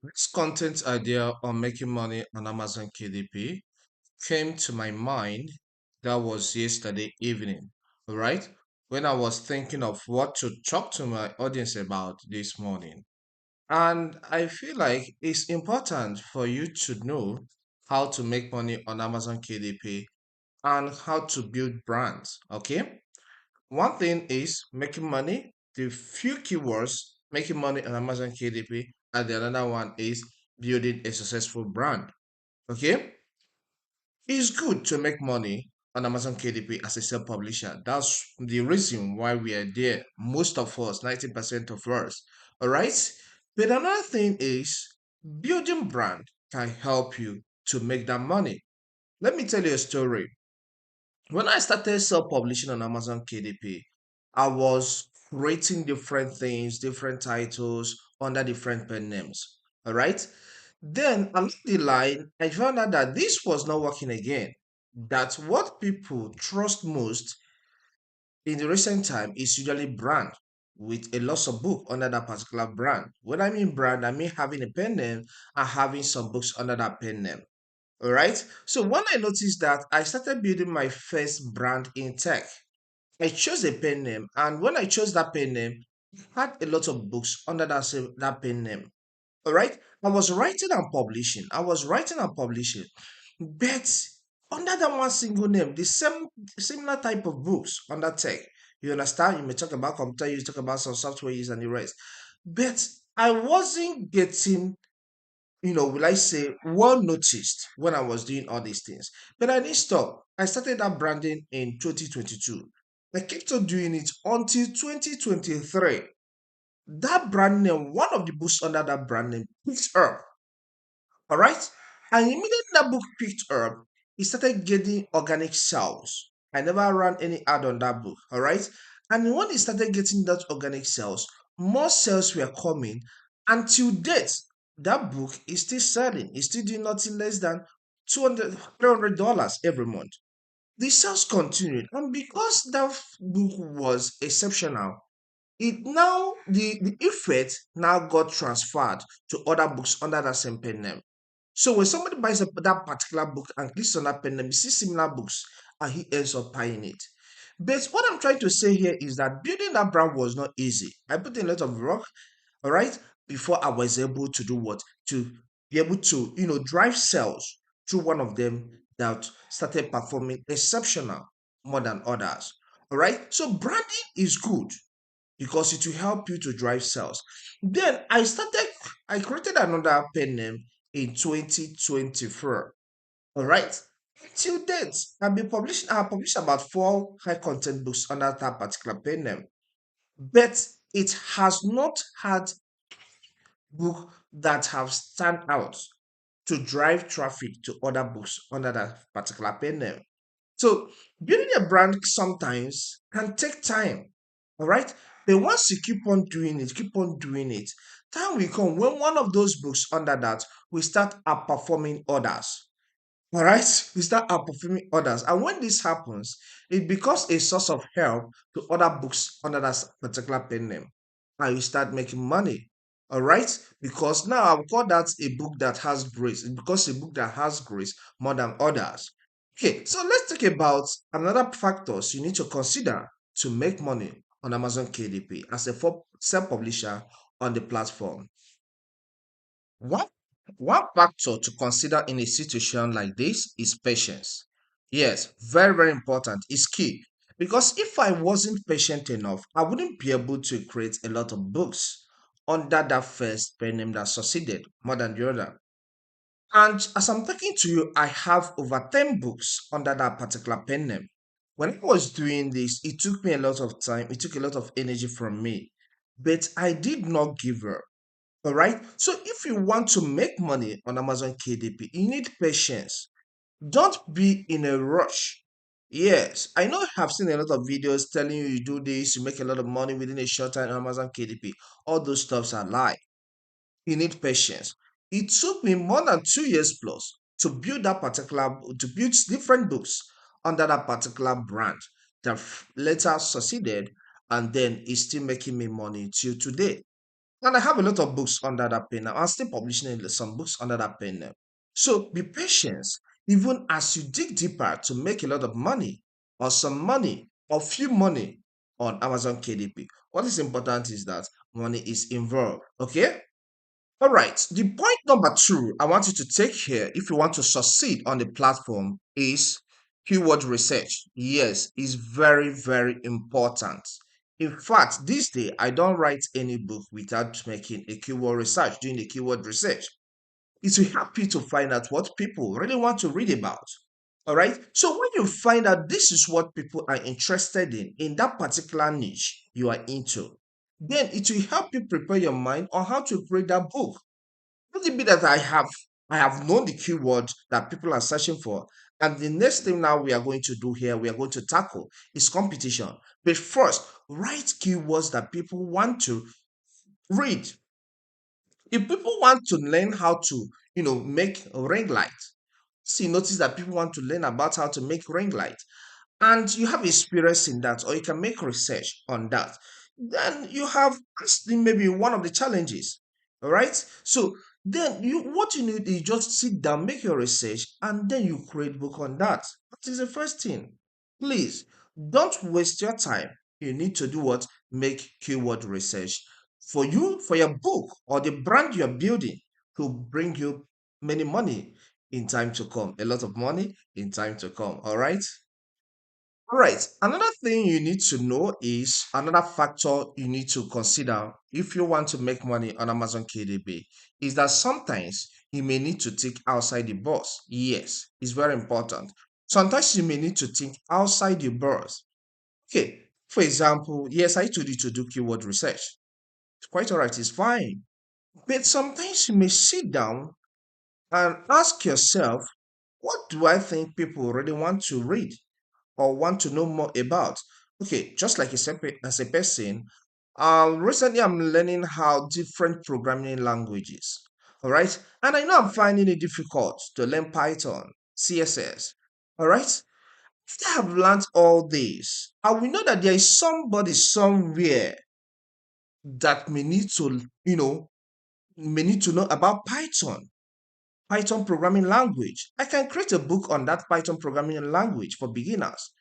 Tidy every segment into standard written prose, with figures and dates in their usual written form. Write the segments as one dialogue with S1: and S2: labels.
S1: This content idea on making money on Amazon KDP came to my mind. That was yesterday evening, all right? When I was thinking of what to talk to my audience about this morning. And I feel like it's important for you to know how to make money on Amazon KDP and how to build brands, okay? One thing is making money, the few keywords making money on Amazon KDP, and the another one is building a successful brand. Okay, it's good to make money on Amazon KDP as a self publisher. That's the reason why we are there. Most of us, 90% of us. All right, but another thing is building brand can help you to make that money. Let me tell you a story. When I started self-publishing on Amazon KDP, I was creating different things, different titles under different pen names. All right. Then along the line, I found out that this was not working again. That what people trust most in the recent time is usually brand with a lot of book under that particular brand. When I mean brand, I mean having a pen name and having some books under that pen name. All right. So when I noticed that, I started building my first brand in tech. I chose a pen name, and when I chose that pen name, I had a lot of books under that pen name. All right. I was writing and publishing. I was writing and publishing, but under that one single name, the same similar type of books under tech. You understand? You may talk about computer, you talk about some software use and the rest. But I wasn't getting, will I say, well noticed when I was doing all these things. But I didn't stop. I started that branding in 2022. I kept on doing it until 2023. That brand name, one of the books under that brand name picked up. All right. And immediately that book picked up, it started getting organic sales. I never ran any ad on that book. All right. And when it started getting that organic sales, more sales were coming. Until date, that book is still selling. It's still doing nothing less than $200, $300 every month. The sales continued. And because that book was exceptional, it now the effect now got transferred to other books under that same pen name. So when somebody buys that particular book and clicks on that pen name, he sees similar books and he ends up buying it. But what I'm trying to say here is that building that brand was not easy. I put in a lot of work, all right, before I was able to do what? To be able to, drive sales through one of them that started performing exceptional more than others. All right. So branding is good because it will help you to drive sales. Then I created another pen name in 2024. All right. Till date, I have published about four high content books under that particular pen name, but it has not had book that have stand out to drive traffic to other books under that particular pen name. So building a brand sometimes can take time. All right. But once you keep on doing it, time will come when one of those books under that will start outperforming others. All right. We start outperforming others. And when this happens, it becomes a source of help to other books under that particular pen name. And you start making money. All right. Because now I would call that a book that has grace. It's because a book that has grace more than others. Okay. So let's talk about another factors you need to consider to make money on Amazon KDP as a self-publisher on the platform. One, one factor to consider in a situation like this is patience. Yes, very, very important. It's key. Because if I wasn't patient enough, I wouldn't be able to create a lot of books under that first pen name that succeeded more than the other. And as I'm talking to you, I have over 10 books under that particular pen name. When I was doing this, it took me a lot of time, it took a lot of energy from me, but I did not give up. All right. So if you want to make money on Amazon KDP, you need patience. Don't be in a rush. Yes, I know I've seen a lot of videos telling you you do this, you make a lot of money within a short time on Amazon KDP. All those stuffs are lie. You need patience. It took me more than 2 years plus to build to build different books under that particular brand that later succeeded and then is still making me money till today. And I have a lot of books under that pen now. I'm still publishing some books under that pen now. So be patient, even as you dig deeper to make a lot of money or some money or few money on Amazon KDP. What is important is that money is involved. Okay? All right. The point number two I want you to take here if you want to succeed on the platform is keyword research. Yes, it's very, very important. In fact, this day I don't write any book without making a keyword research, doing the keyword research. It will help you to find out what people really want to read about. All right. So when you find out this is what people are interested in that particular niche you are into, then it will help you prepare your mind on how to create that book. Let it be that I have known the keyword that people are searching for. And the next thing now we are going to do here, we are going to tackle is competition. But first, write keywords that people want to read. If people want to learn how to, make a ring light, see, notice that people want to learn about how to make ring light and you have experience in that, or you can make research on that, then you have asked maybe one of the challenges. All right. So then what you need is just sit down, make your research, and then you create book on that. That is the first thing. Please don't waste your time. You need to do what? Make keyword research for you, for your book or the brand you're building to bring you many money in time to come, a lot of money in time to come. All right. All right. Another thing you need to know is another factor you need to consider if you want to make money on Amazon KDB is that sometimes you may need to think outside the box. Yes, it's very important. Sometimes you may need to think outside the box. Okay. For example, yes, I told you to do keyword research. It's quite all right. It's fine. But sometimes you may sit down and ask yourself, what do I think people really want to read or want to know more about? Okay, just like as a person, recently I'm learning how different programming languages. All right, and I know I'm finding it difficult to learn Python, CSS. All right, after I've learned all this, I will know that there is somebody somewhere that may need to know about Python programming language. I can create a book on that Python programming language for beginners.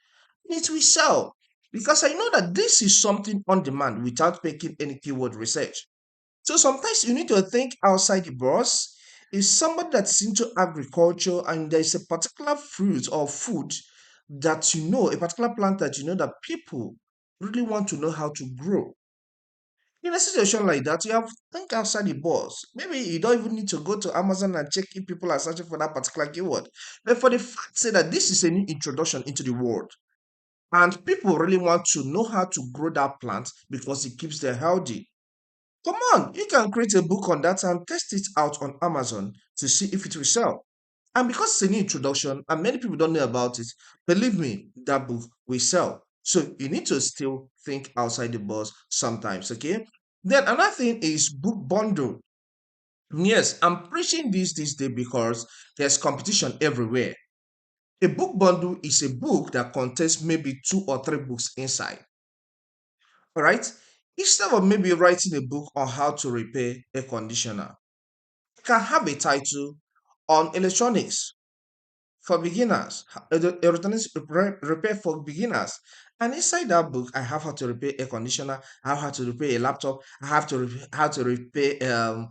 S1: It will sell because I know that this is something on demand without making any keyword research. So sometimes you need to think outside the box. If somebody that's into agriculture and there's a particular fruit or food that a particular plant that that people really want to know how to grow. In a situation like that, you have to think outside the box. Maybe you don't even need to go to Amazon and check if people are searching for that particular keyword. But for the fact say that this is a new introduction into the world, and people really want to know how to grow that plant because it keeps them healthy. Come on, you can create a book on that and test it out on Amazon to see if it will sell. And because it's a new introduction and many people don't know about it, believe me, that book will sell. So you need to still think outside the box sometimes, okay? Then another thing is book bundle. Yes, I'm preaching this day because there's competition everywhere. A book bundle is a book that contains maybe two or three books inside. All right. Instead of maybe writing a book on how to repair a conditioner, I can have a title on electronics for beginners, electronics repair for beginners. And inside that book, I have how to repair a conditioner, I have how to repair a laptop, I have to how to repair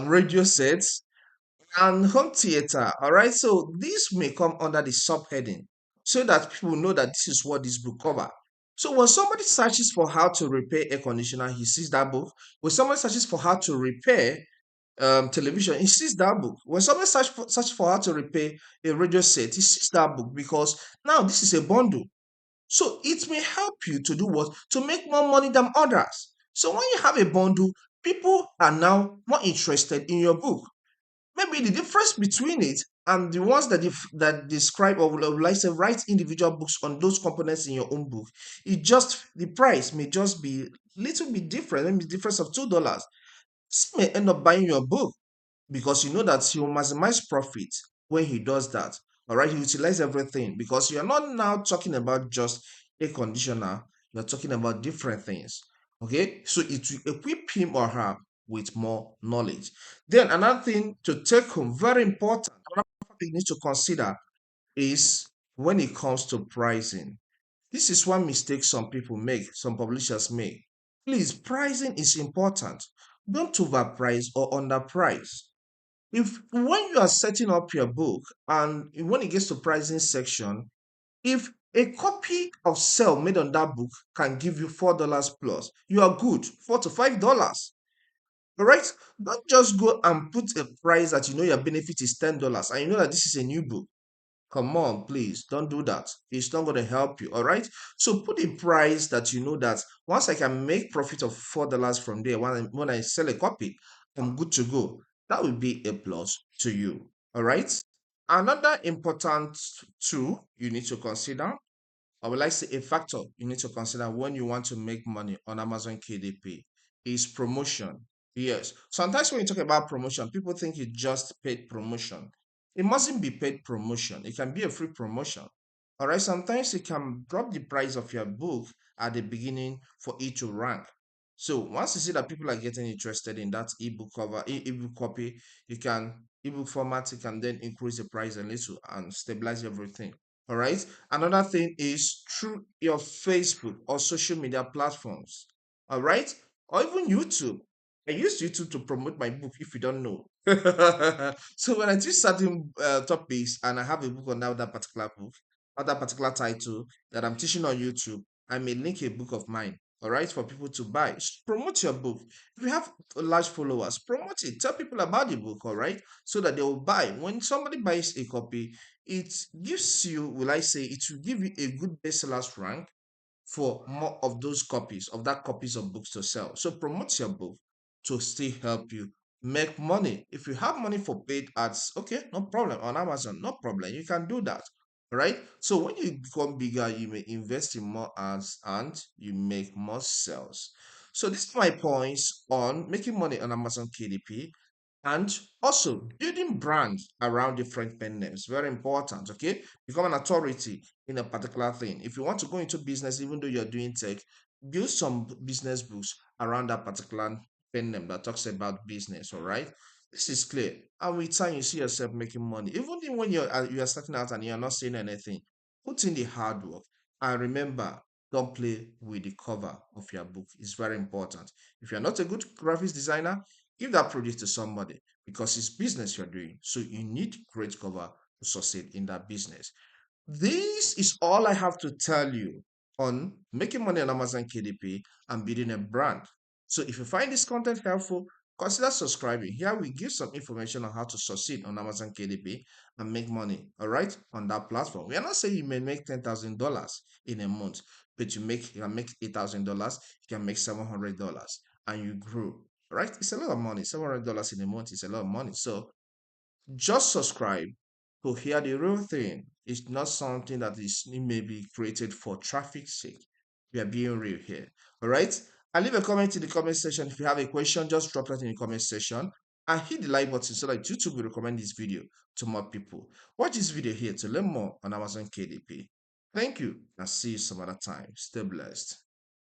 S1: radio sets, and home theater. All right, so this may come under the subheading so that people know that this is what this book cover. So when somebody searches for how to repair air conditioner, he sees that book. When somebody searches for how to repair television, he sees that book. When somebody search for how to repair a radio set, he sees that book because now this is a bundle. So it may help you to do what? To make more money than others. So when you have a bundle, people are now more interested in your book. Maybe the difference between it and the ones that describe or like say write individual books on those components in your own book, it just the price may just be little bit different, maybe difference of $2. This may end up buying your book because you know that he will maximize profit when he does that. All right, he utilize everything because you're not now talking about just a conditioner, you're talking about different things. Okay, so it will equip him or her with more knowledge. Then another thing to take home, very important, another thing you need to consider is when it comes to pricing. This is one mistake some people make, some publishers make. Please, pricing is important. Don't overprice or underprice. If when you are setting up your book and when it gets to pricing section, if a copy of sale made on that book can give you $4 plus, you are good. $4 to $5. All right. Don't just go and put a price that you know your benefit is $10 and you know that this is a new book. Come on, please don't do that. It's not going to help you. All right. So put a price that you know that once I can make profit of $4 from there, when I sell a copy, I'm good to go. That will be a plus to you. All right. Another important tool you need to consider, I would like to say a factor you need to consider when you want to make money on Amazon KDP is promotion. Yes. Sometimes when you talk about promotion, people think it's just paid promotion. It mustn't be paid promotion. It can be a free promotion. All right. Sometimes you can drop the price of your book at the beginning for it to rank. So once you see that people are getting interested in that ebook cover, ebook copy, you can ebook format, you can then increase the price a little and stabilize everything. All right. Another thing is through your Facebook or social media platforms. All right. Or even YouTube. I use YouTube to promote my book if you don't know. So when I teach certain topics and I have a book on that particular book, or that particular title that I'm teaching on YouTube, I may link a book of mine. All right, for people to buy. Promote your book. If you have large followers, promote it. Tell people about the book, all right, so that they will buy. When somebody buys a copy, it gives you, will I say, it will give you a good bestsellers rank for more of those copies, of that copies of books to sell. So promote your book to still help you make money. If you have money for paid ads, okay, no problem. On Amazon, no problem. You can do that. Right? So when you become bigger, you may invest in more ads and you make more sales. So this is my points on making money on Amazon KDP. And also building brands around different pen names. Very important. Okay. Become an authority in a particular thing. If you want to go into business, even though you're doing tech, build some business books around that particular pen name that talks about business. All right. This is clear. And with time, you see yourself making money. Even when you are starting out and you're not saying anything, put in the hard work. And remember, don't play with the cover of your book. It's very important. If you're not a good graphics designer, give that project to somebody because it's business you're doing. So you need great cover to succeed in that business. This is all I have to tell you on making money on Amazon KDP and building a brand. So if you find this content helpful, consider subscribing. Here we give some information on how to succeed on Amazon KDP and make money, all right, on that platform. We are not saying you may make $10,000 in a month, but you can make $8,000, you can make $700, and you grow, right? It's a lot of money. $700 in a month is a lot of money. So just subscribe to hear the real thing. It's not something that is maybe created for traffic's sake. We are being real here. All right. And leave a comment in the comment section. If you have a question, just drop that in the comment section and hit the like button so that YouTube will recommend this video to more people. Watch this video here to learn more on Amazon KDP. Thank you and see you some other time. Stay blessed.